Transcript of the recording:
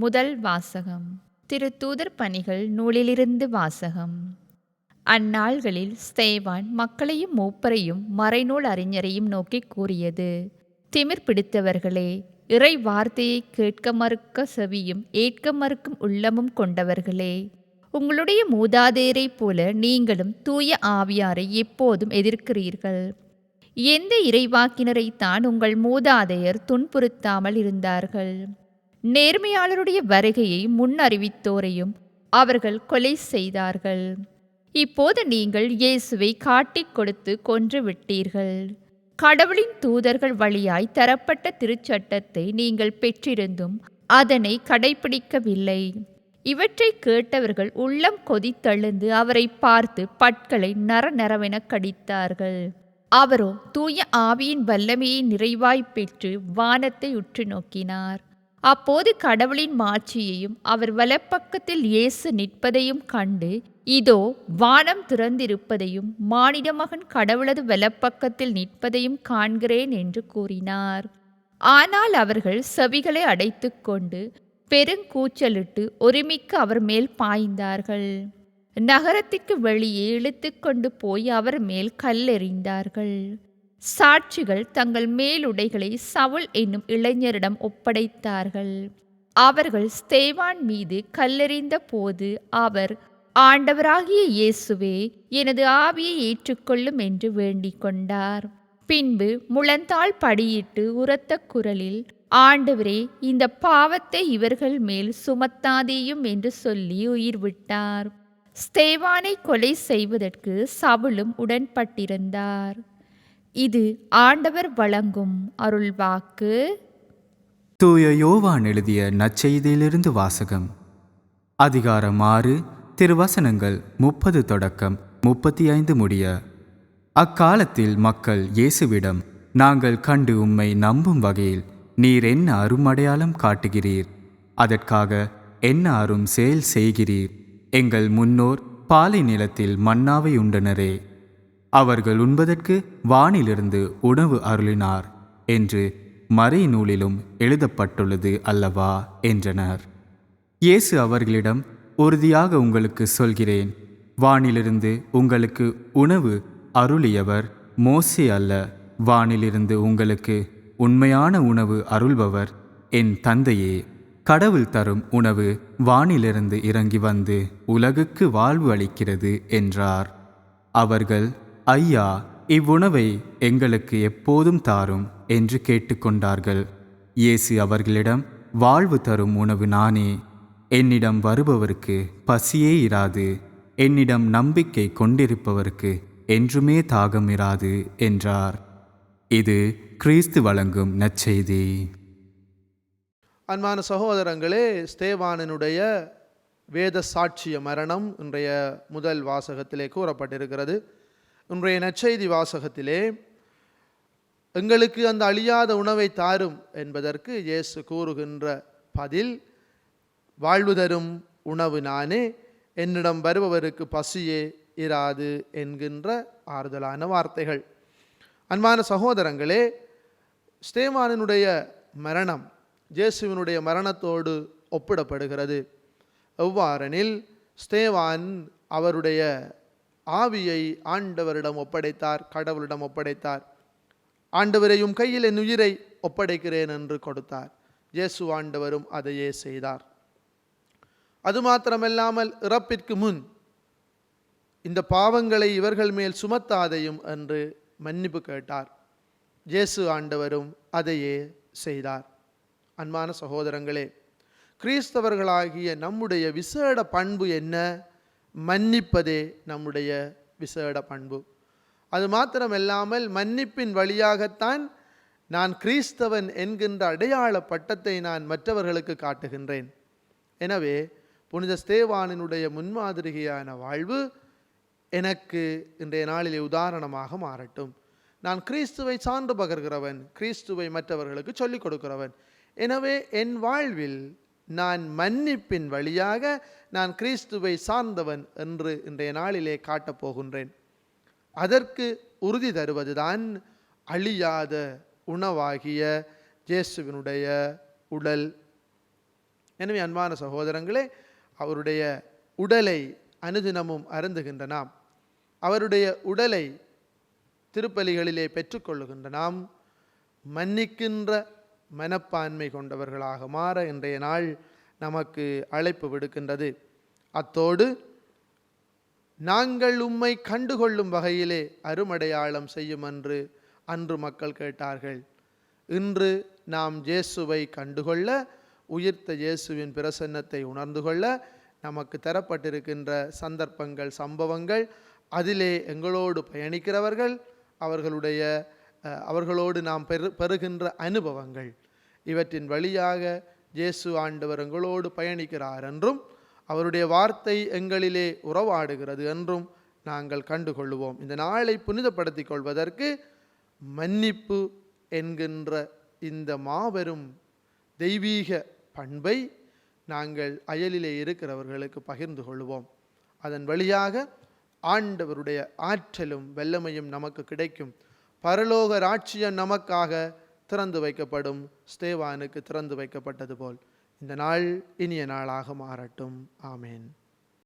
முதல் வாசகம். திருத்தூதர் பணிகள் நூலிலிருந்து வாசகம். அந்நாள்களில் ஸ்தேவான் மக்களையும் மூப்பரையும் மறைநூல் அறிஞரையும் நோக்கி கூறியது: திமிர் பிடித்தவர்களே, இறை வார்த்தையை கேட்க மறுக்க செவியும் ஏற்க மறுக்கும் உள்ளமும் கொண்டவர்களே, உங்களுடைய மூதாதையரைப் போல நீங்களும் தூய ஆவியாரை எப்போதும் எதிர்க்கிறீர்கள். எந்த இறைவாக்கினரைத்தான் உங்கள் மூதாதையர் துன்புறுத்தாமல் இருந்தார்கள்? நேர்மையாளருடைய வருகையை முன் அறிவித்தோரையும் அவர்கள் கொலை செய்தார்கள். இப்போது நீங்கள் இயேசுவை காட்டிக் கொடுத்து கொன்று விட்டீர்கள். கடவுளின் தூதர்கள் வழியாய் தரப்பட்ட திருச்சட்டத்தை நீங்கள் பெற்றிருந்தும் அதனை கடைபிடிக்கவில்லை. இவற்றை கேட்டவர்கள் உள்ளம் கொதித்தெழுந்து அவரை பார்த்து பற்களை நரநரவென கடித்தார்கள். அவரோ தூய ஆவியின் வல்லமையை நிறைவாய் பெற்று வானத்தை உற்று நோக்கினார். அப்போது கடவுளின் மாட்சியையும் அவர் வலப்பக்கத்தில் இயேசு நிற்பதையும் கண்டு, இதோ வானம் திறந்திருப்பதையும் மானிட மகன் கடவுளது வலப்பக்கத்தில் நிற்பதையும் காண்கிறேன் என்று கூறினார். ஆனால் அவர்கள் செவிகளை அடைத்து கொண்டு பெருங்கூச்சலிட்டு ஒருமிக்க அவர் மேல் பாய்ந்தார்கள். நகரத்திற்கு வெளியே இழுத்து கொண்டு போய் அவர் மேல் கல்லெறிந்தார்கள். சாட்சிகள் தங்கள் மேலுடைகளை சவுல் என்னும் இளைஞரிடம் ஒப்படைத்தார்கள். அவர்கள் ஸ்தேவான் மீது கல்லெறிந்த போது அவர், ஆண்டவராகிய இயேசுவே, எனது ஆவியை ஏற்றுக்கொள்ளும் என்று வேண்டிக் கொண்டார். பின்பு முழந்தாள் படியிட்டு உரத்த குரலில், ஆண்டவரே, இந்த பாவத்தை இவர்கள் மேல் சுமத்தாதேயும் என்று சொல்லி உயிர் விட்டார். ஸ்தேவானை கொலை செய்வதற்கு சவுலும் உடன்பட்டிருந்தார். இது ஆண்டவர் வழங்கும் அருள்வாக்கு. தூய யோவான் எழுதிய நற்செய்தியிலிருந்து வாசகம். அதிகாரம் 6, திருவசனங்கள் 30 தொடக்கம் 35 முடிய. அக்காலத்தில் மக்கள் இயேசுவிடம், நாங்கள் கண்டு உம்மை நம்பும் வகையில் நீர் என்ன அருமடையாளம் காட்டுகிறீர்? அதற்காக என்ன அரும் செயல் செய்கிறீர்? எங்கள் முன்னோர் பாலை நிலத்தில் மன்னாவை உண்டனரே, அவர்கள் உண்பதற்கு வானிலிருந்து உணவு அருளினார் என்று மறைநூலிலும் எழுதப்பட்டுள்ளது அல்லவா என்றனர். இயேசு அவர்களிடம், உறுதியாக உங்களுக்கு சொல்கிறேன், வானிலிருந்து உங்களுக்கு உணவு அருளியவர் மோசே அல்ல, வானிலிருந்து உங்களுக்கு உண்மையான உணவு அருள்பவர் என் தந்தையே. கடவுள் தரும் உணவு வானிலிருந்து இறங்கி வந்து உலகுக்கு வாழ்வு அளிக்கிறது என்றார். அவர்கள், ஐயா, இவ்வுணவை எங்களுக்கு எப்போதும் தாரும் என்று கேட்டுக்கொண்டார்கள். இயேசு அவர்களிடம், வாழ்வு தரும் உணவு நானே. என்னிடம் வருபவருக்கு பசியே இராது, என்னிடம் நம்பிக்கை கொண்டிருப்பவருக்கு என்றுமே தாகம் இராது என்றார். இது கிறிஸ்து வழங்கும் நற்செய்தி. அன்பான சகோதரங்களே, ஸ்தேவானினுடைய வேத சாட்சிய மரணம் இன்றைய முதல் வாசகத்திலே கூறப்பட்டிருக்கிறது. இன்றைய நற்செய்தி வாசகத்திலே எங்களுக்கு அந்த அழியாத உணவை தாரும் என்பதற்கு இயேசு கூறுகின்ற பதில், வாழ்வு தரும் உணவு நானே, என்னிடம் வருபவருக்கு பசியே இராது என்கின்ற ஆறுதலான வார்த்தைகள். அன்பான சகோதரங்களே, ஸ்தேவானினுடைய மரணம் இயேசுவினுடைய மரணத்தோடு ஒப்பிடப்படுகிறது. எவ்வாறெனில், ஸ்தேவான் அவருடைய ஆவியை ஆண்டவரிடம் ஒப்படைத்தார், கடவுளிடம் ஒப்படைத்தார். ஆண்டவரையும் கையில் என் உயிரை ஒப்படைக்கிறேன் என்று கொடுத்தார். இயேசு ஆண்டவரும் அதையே செய்தார். அது மாத்திரமல்லாமல், இறப்பிற்கு முன் இந்த பாவங்களை இவர்கள் மேல் சுமத்தாதையும் என்று மன்னிப்பு கேட்டார். இயேசு ஆண்டவரும் அதையே செய்தார். அன்பான சகோதரங்களே, கிறிஸ்தவர்களாகிய நம்முடைய விசேட பண்பு என்ன? மன்னிப்பதே நம்முடைய விசேட பண்பு. அது மாத்திரமல்லாமல், மன்னிப்பின் வழியாகத்தான் நான் கிறிஸ்தவன் என்கின்ற அடையாள பட்டத்தை நான் மற்றவர்களுக்கு காட்டுகின்றேன். எனவே புனித ஸ்தேவானினுடைய முன்மாதிரியான வாழ்வு எனக்கு இன்றைய நாளிலே உதாரணமாக மாறட்டும். நான் கிறிஸ்துவை சான்று பகர்கிறவன், கிறிஸ்துவை மற்றவர்களுக்கு சொல்லிக் கொடுக்கிறவன். எனவே என் வாழ்வில் நான் மன்னிப்பின் வழியாக நான் கிறிஸ்துவை சார்ந்தவன் என்று இன்றைய நாளிலே காட்டப் போகின்றேன். அதற்கு உறுதி தருவதுதான் அழியாத உணவாகிய இயேசுவினுடைய உடல். எனவே அன்பான சகோதரங்களே, அவருடைய உடலை அனுதினமும் அருந்துகின்ற நாம், அவருடைய உடலை திருப்பலிகளிலே பெற்றுக்கொள்ளுகின்ற நாம் மன்னிக்கின்ற மனப்பான்மை கொண்டவர்களாக மாற இன்றைய நாள் நமக்கு அழைப்பு விடுக்கின்றது. அத்தோடு நாங்கள் உம்மை கண்டுகொள்ளும் வகையிலே அருமடையாளம் செய்யும் என்று அன்று மக்கள் கேட்டார்கள். இன்று நாம் இயேசுவை கண்டுகொள்ள, உயிர்த்த இயேசுவின் பிரசன்னத்தை உணர்ந்து கொள்ள நமக்கு தரப்பட்டிருக்கின்ற சந்தர்ப்பங்கள், சம்பவங்கள், அதிலே எங்களோடு பயணிக்கிறவர்கள், அவர்களோடு நாம் பெறுகின்ற அனுபவங்கள், இவற்றின் வழியாக இயேசு ஆண்டவர் எங்களோடு பயணிக்கிறார் என்றும் அவருடைய வார்த்தை எங்களிலே உறவாடுகிறது என்றும் நாங்கள் கண்டுகொள்ளுவோம். இந்த நாளை புனிதப்படுத்திக் கொள்வதற்கு மன்னிப்பு என்கின்ற இந்த மாபெரும் தெய்வீக பண்பை நாங்கள் அயலிலே இருக்கிறவர்களுக்கு பகிர்ந்து கொள்வோம். அதன் வழியாக ஆண்டவருடைய ஆற்றலும் வல்லமையும் நமக்கு கிடைக்கும். பரலோக ராட்சியம் நமக்காக திறந்து வைக்கப்படும். ஸ்தேவானுக்கு திறந்து வைக்கப்பட்டது போல் இந்த நாள் இனிய நாளாக மாறட்டும். ஆமேன்.